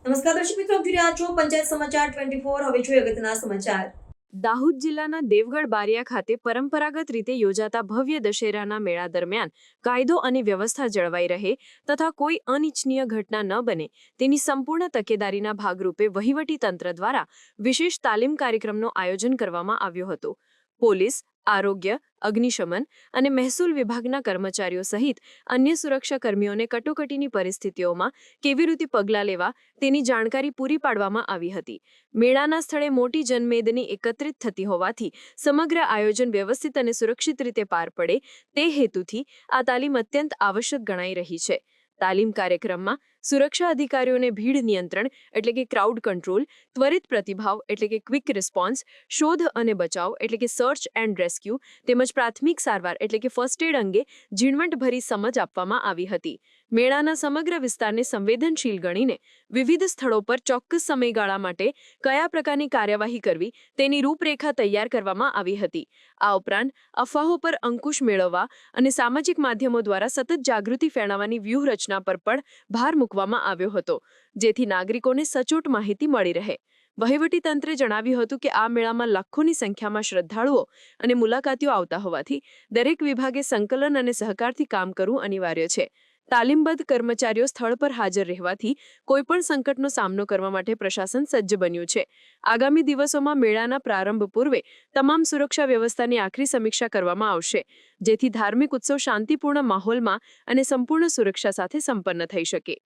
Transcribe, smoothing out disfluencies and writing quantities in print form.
નમસ્કાર દર્શક મિત્રો, આપ જોઈ રહ્યા છો પંચાયત સમાચાર 24। હવે જોઈએ અગત્યના સમાચાર। દાહોદ જિલ્લાના દેવગઢ બારિયા ખાતે પરંપરાગત રીતે યોજાતા ભવ્ય દશેરાના મેળા દરમિયાન કાયદો અને વ્યવસ્થા જળવાઈ રહે તથા કોઈ અનિચ્છનીય ઘટના ન બને તેની સંપૂર્ણ તકેદારીના ભાગરૂપે વહીવટી તંત્ર દ્વારા વિશેષ તાલીમ કાર્યક્રમનું આયોજન કરવામાં આવ્યું હતું। પોલીસ, આરોગ્ય, અગ્નિશમન અને મહેસૂલ વિભાગના કર્મચારીઓ સહિત અન્ય સુરક્ષા કર્મીઓને કટોકટીની પરિસ્થિતિઓમાં કેવી રીતે પગલાં લેવા તેની જાણકારી પૂરી પાડવામાં આવી હતી। મેળાના સ્થળે મોટી જનમેદની એકત્રિત થતી હોવાથી સમગ્ર આયોજન વ્યવસ્થિત અને સુરક્ષિત રીતે પાર પડે તે હેતુથી આ તાલીમ અત્યંત આવશ્યક ગણાઈ રહી છે। તાલીમ કાર્યક્રમમાં સુરક્ષા અધિકારીઓને ભીડ નિયંત્રણ એટલે કે ક્રાઉડ કંટ્રોલ, ત્વરિત પ્રતિભાવ એટલે કે ક્વિક રિસ્પોન્સ, શોધ અને બચાવ એટલે કે સર્ચ એન્ડ રેસ્ક્યુ તેમજ પ્રાથમિક સારવાર એટલે કે ફર્સ્ટ એડ અંગે ઝીણવટભરી સમજ આપવામાં આવી હતી। મેળાના સમગ્ર વિસ્તારને સંવેદનશીલ ગણીને વિવિધ સ્થળો પર ચોક્કસ સમયગાળા માટે કયા પ્રકારની કાર્યવાહી કરવી તેની રૂપરેખા તૈયાર કરવામાં આવી હતી। આ ઉપરાંત અફવાઓ પર અંકુશ મેળવવા અને સામાજિક માધ્યમો દ્વારા સતત જાગૃતિ ફેલાવવાની વ્યૂહરચના પર પણ ભાર મૂકવામાં આવ્યો હતો, જેથી નાગરિકોને સચોટ માહિતી મળી રહે। વહીવટીતંત્રે જણાવ્યું હતું કે આ મેળામાં લાખોની સંખ્યામાં શ્રદ્ધાળુઓ અને મુલાકાતીઓ આવતા હોવાથી દરેક વિભાગે સંકલન અને સહકારથી કામ કરવું અનિવાર્ય છે। તાલીમબદ્ધ કર્મચારીઓ સ્થળ પર હાજર રહેવાથી કોઈપણ સંકટનો સામનો કરવા માટે પ્રશાસન સજ્જ બન્યું છે। આગામી દિવસોમાં મેળાના પ્રારંભ પૂર્વે તમામ સુરક્ષા વ્યવસ્થાની આખરી સમીક્ષા કરવામાં આવશે, જેથી ધાર્મિક ઉત્સવ શાંતિપૂર્ણ માહોલમાં અને સંપૂર્ણ સુરક્ષા સાથે સંપન્ન થઈ શકે।